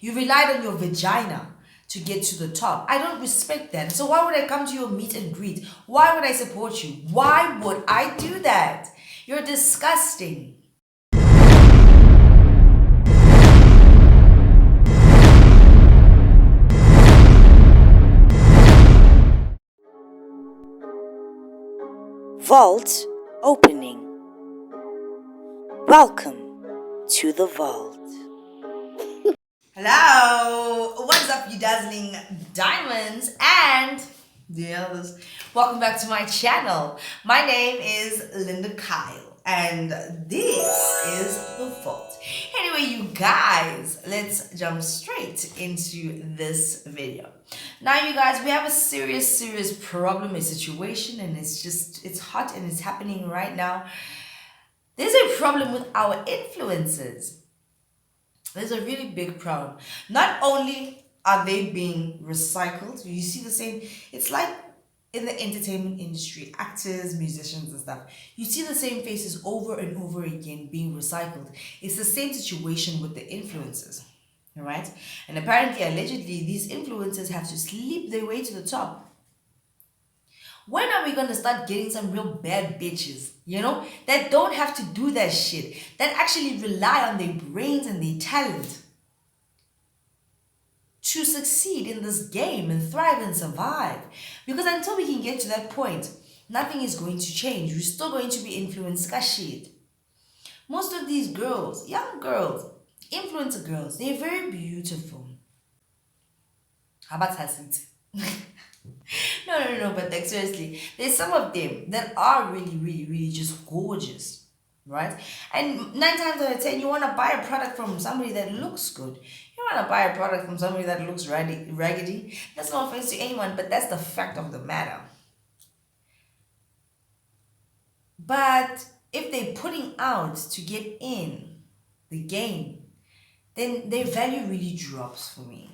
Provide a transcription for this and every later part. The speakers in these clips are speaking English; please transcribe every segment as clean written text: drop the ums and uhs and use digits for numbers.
You relied on your vagina to get to the top. I don't respect that. So why would I come to your meet and greet? Why would I support you? Why would I do that? You're disgusting. Vault opening. Welcome to the vault. Hello, what's up, you dazzling diamonds and the others? Welcome back to my channel. My name is Linda Kyle, and this is the Vault. Anyway, you guys, let's jump straight into this video. Now, you guys, we have a serious problem, a situation, and it's hot and it's happening right now. There's a problem with our influencers. There's a really big problem. Not only are they being recycled, you see the same, it's like in the entertainment industry, actors, musicians, and stuff. You see the same faces over and over again being recycled. It's the same situation with the influencers, all right? And apparently, allegedly, these influencers have to sleep their way to the top. When are we gonna start getting some real bad bitches, that don't have to do that shit, that actually rely on their brains and their talent to succeed in this game and thrive and survive? Because until we can get to that point, nothing is going to change. We're still going to be influenced by shit. Most of these girls, young girls, influencer girls, they're very beautiful. How about Hasit? No, but like seriously, there's some of them that are really just gorgeous, right? And 9 times out of 10, you want to buy a product from somebody that looks good. You want to buy a product from somebody that looks raggedy. That's no offense to anyone, but that's the fact of the matter. But if they're putting out to get in the game, then their value really drops for me.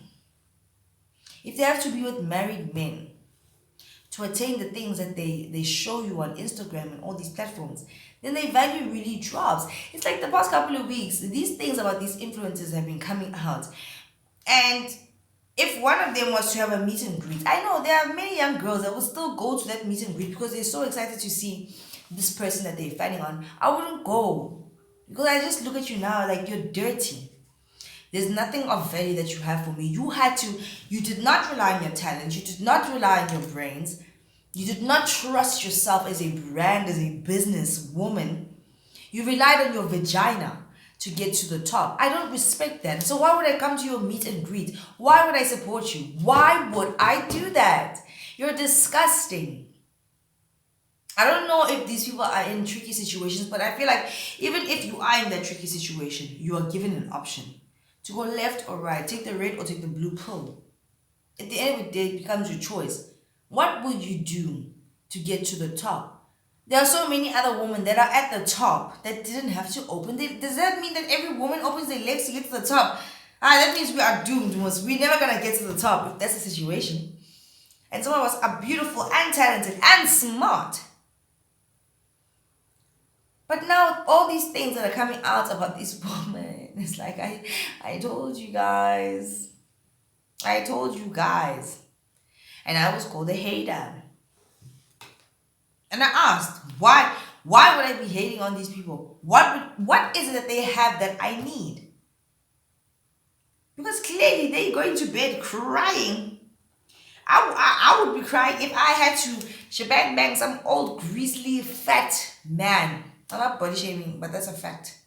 If they have to be with married men to attain the things that they show you on Instagram and all these platforms, then their value really drops. It's like the past couple of weeks, these things about these influencers have been coming out. And if one of them was to have a meet and greet, I know there are many young girls that will still go to that meet and greet because they're so excited to see this person that they're fanning on. I wouldn't go because I just look at you now like you're dirty. There's nothing of value that you have for me. You did not rely on your talent. You did not rely on your brains. You did not trust yourself as a brand, as a business woman. You relied on your vagina to get to the top. I don't respect that. So why would I come to your meet and greet? Why would I support you? Why would I do that? You're disgusting. I don't know if these people are in tricky situations, but I feel like even if you are in that tricky situation, you are given an option to go left or right, take the red or take the blue pill. At the end of the day, it becomes your choice. What would you do to get to the top? There are so many other women that are at the top that didn't have to open. Does that mean that every woman opens their legs to get to the top? That means we are doomed. We're never going to get to the top if that's the situation. And some of us are beautiful and talented and smart. But now all these things that are coming out about this woman, it's like I told you guys. I told you guys. And I was called a hater. And I asked, why would I be hating on these people? What is it that they have that I need? Because clearly they're going to bed crying. I would be crying if I had to shebang bang some old greasy fat man. I'm not body shaming, but that's a fact.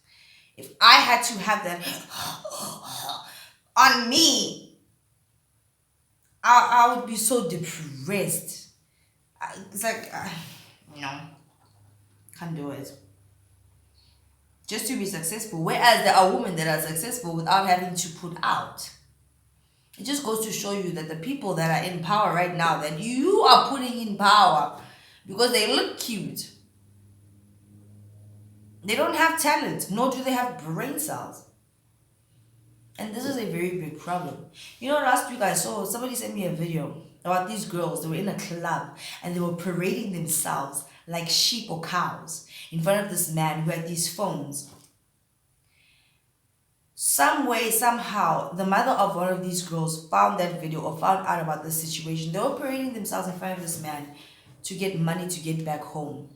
If I had to have that on me, I would be so depressed. It's like, can't do it. Just to be successful. Whereas there are women that are successful without having to put out. It just goes to show you that the people that are in power right now, that you are putting in power because they look cute, they don't have talent, nor do they have brain cells. And this is a very big problem. Last week I saw somebody sent me a video about these girls. They were in a club and they were parading themselves like sheep or cows in front of this man who had these phones. Some way, somehow, the mother of one of these girls found that video or found out about the situation. They were parading themselves in front of this man to get money to get back home.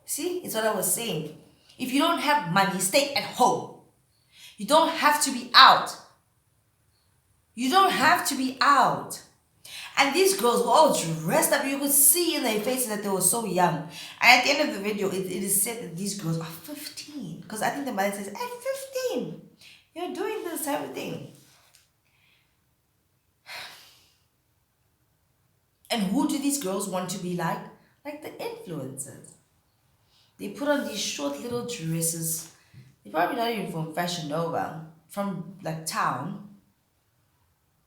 See, it's what I was saying. If you don't have money, stay at home. You don't have to be out. You don't have to be out. And these girls were all dressed up. You could see in their faces that they were so young. And at the end of the video, it is said that these girls are 15. Because I think the mother says, at 15, you're doing this type of thing. And who do these girls want to be like? Like the influencers. They put on these short little dresses. They're probably not even from Fashion Nova. From like town.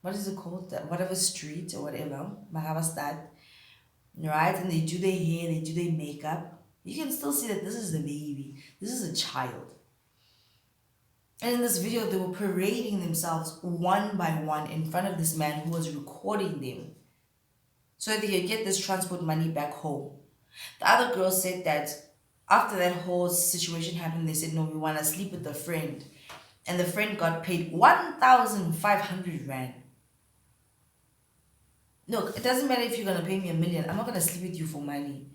What is it called? Whatever street or whatever. Mahavastad. Right? And they do their hair, they do their makeup. You can still see that this is the baby. This is a child. And in this video, they were parading themselves one by one in front of this man who was recording them so that they could get this transport money back home. The other girl said that after that whole situation happened, they said, no, we want to sleep with the friend. And the friend got paid 1,500 Rand. Look, it doesn't matter if you're going to pay me $1 million. I'm not going to sleep with you for money.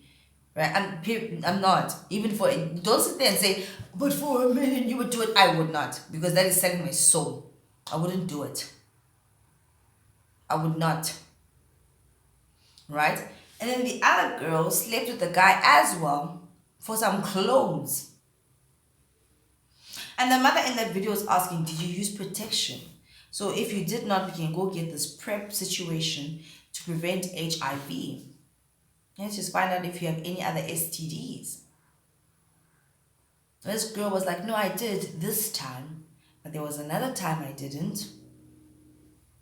Right? I'm not. Even for it. Don't sit there and say, but for $1 million you would do it. I would not. Because that is selling my soul. I wouldn't do it. I would not. Right? And then the other girl slept with the guy as well for some clothes. And the mother in that video was asking, did you use protection? So if you did not, we can go get this PrEP situation to prevent HIV. Let's just find out if you have any other STDs. This girl was like, no, I did this time. But there was another time I didn't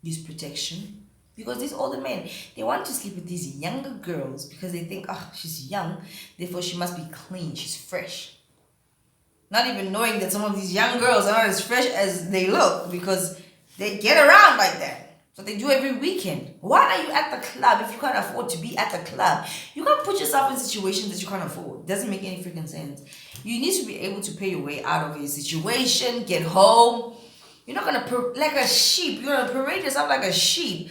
use protection. Because these older men, they want to sleep with these younger girls because they think, oh, she's young, therefore she must be clean, she's fresh. Not even knowing that some of these young girls are not as fresh as they look because they get around like that. So they do every weekend. Why are you at the club if you can't afford to be at the club? You can't put yourself in situations that you can't afford. It doesn't make any freaking sense. You need to be able to pay your way out of a situation, get home. You're not going to, like a sheep, you're going to parade yourself like a sheep.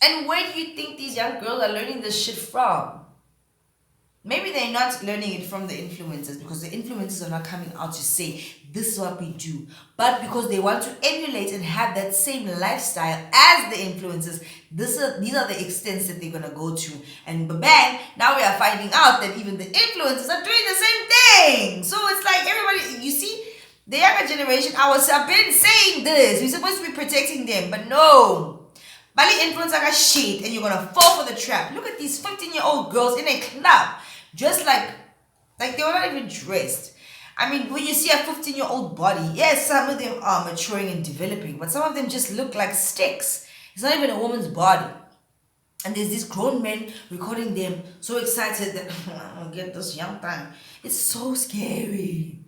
And where do you think these young girls are learning this shit from? Maybe they're not learning it from the influencers because the influencers are not coming out to say, this is what we do. But because they want to emulate and have that same lifestyle as the influencers, these are the extents that they're going to go to. And bang, now we are finding out that even the influencers are doing the same thing. So it's like everybody, you see, the younger generation, I've been saying this. We're supposed to be protecting them, but no. Bali influencer got shit and you're going to fall for the trap. Look at these 15-year-old girls in a club. Just like they were not even dressed. I mean, when you see a 15-year-old body, yes, some of them are maturing and developing, but some of them just look like sticks. It's not even a woman's body. And there's these grown men recording them, so excited that I'm going to get this young time. It's so scary.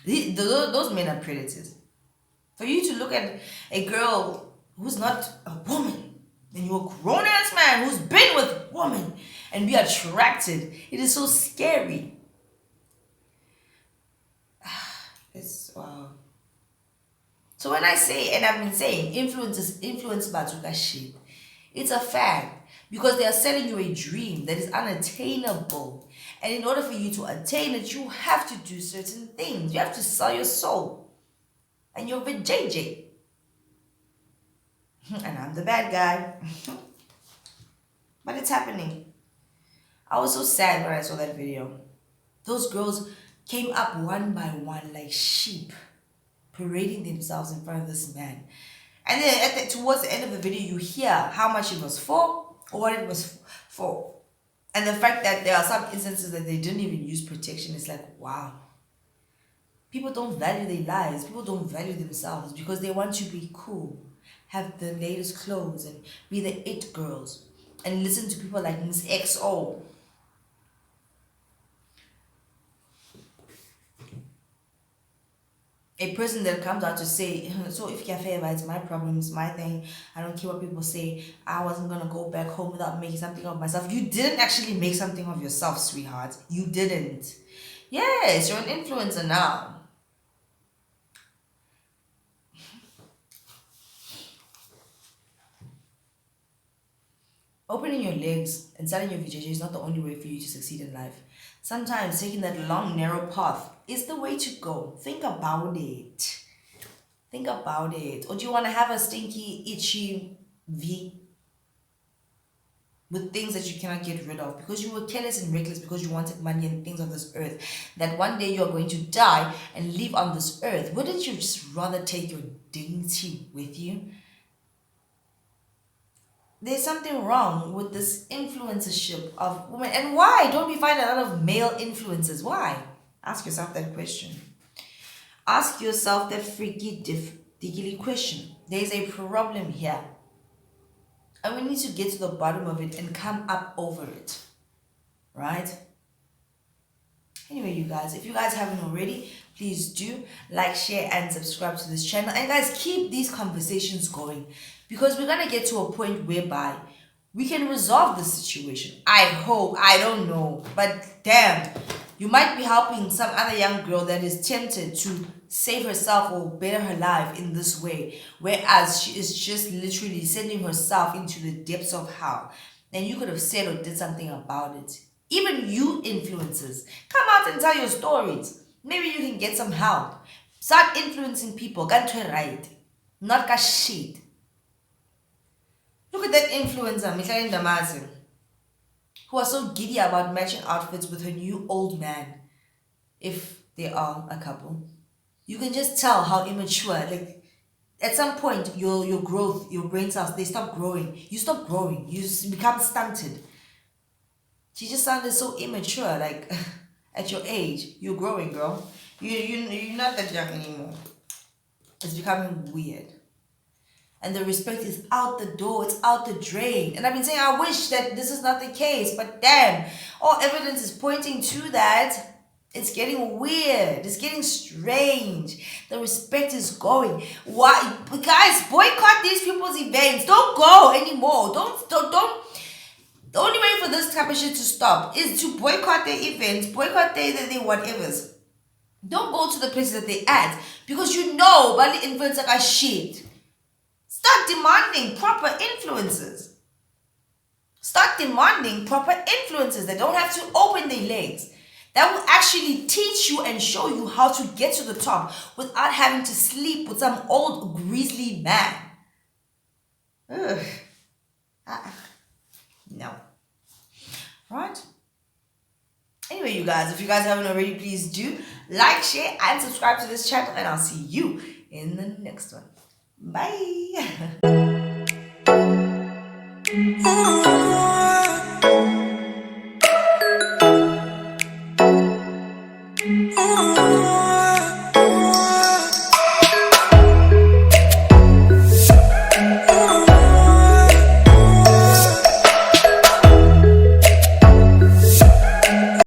Those men are predators. For you to look at a girl who's not a woman, and you're a grown-ass man who's been with women and be attracted, it is so scary. It's wow. So when I say, and I've been saying, influence Batuka shit, it's a fact. Because they are selling you a dream that is unattainable. And in order for you to attain it, you have to do certain things. You have to sell your soul. And you're with JJ. And I'm the bad guy. But it's happening. I was so sad when I saw that video. Those girls came up one by one like sheep, parading themselves in front of this man. And then towards the end of the video, you hear how much it was for or what it was for. And the fact that there are some instances that they didn't even use protection is like, wow. People don't value their lives. People don't value themselves because they want to be cool, have the latest clothes and be the it girls and listen to people like Miss XO. A person that comes out to say, so if you're favor, it's my problem, it's my thing. I don't care what people say. I wasn't gonna go back home without making something of myself. You didn't actually make something of yourself, sweetheart. You didn't. Yes, you're an influencer now. Opening your legs and selling your VJJ is not the only way for you to succeed in life. Sometimes taking that long, narrow path is the way to go. Think about it. Think about it. Or do you want to have a stinky, itchy V with things that you cannot get rid of because you were careless and reckless because you wanted money and things of this earth? That one day you're going to die and live on this earth. Wouldn't you just rather take your dignity with you? There's something wrong with this influencership of women. And why don't we find a lot of male influencers? Why? Ask yourself that question. Ask yourself that freaky diggly question. There's a problem here. And we need to get to the bottom of it and come up over it. Right? Anyway, you guys, if you guys haven't already, please do like, share, and subscribe to this channel. And guys, keep these conversations going because we're going to get to a point whereby we can resolve this situation. I hope. I don't know. But damn, you might be helping some other young girl that is tempted to save herself or better her life in this way, whereas she is just literally sending herself into the depths of hell. And you could have said or did something about it. Even you influencers, come out and tell your stories. Maybe you can get some help. Start influencing people. Get to right. Not ka shit. Look at that influencer, Michael Damazi, who was so giddy about matching outfits with her new old man. If they are a couple, you can just tell how immature. Like at some point, your growth, your brain cells, they stop growing. You stop growing. You become stunted. She just sounded so immature. Like at your age, you're growing, girl. You're not that young anymore. It's becoming weird. And the respect is out the door. It's out the drain. And I've been saying, I wish that this is not the case. But damn, all evidence is pointing to that. It's getting weird. It's getting strange. The respect is going. Why? Guys, boycott these people's events. Don't go anymore. Don't. The only way for this type of shit to stop is to boycott their events, boycott their whatevers. Don't go to the places that they at because you know Bali influencers are shit. Start demanding proper influencers. Start demanding proper influencers that don't have to open their legs. That will actually teach you and show you how to get to the top without having to sleep with some old grizzly man. Ugh. No. Right? Anyway, you guys, if you guys haven't already, please do like, share, and subscribe to this channel, and I'll see you in the next one. Bye.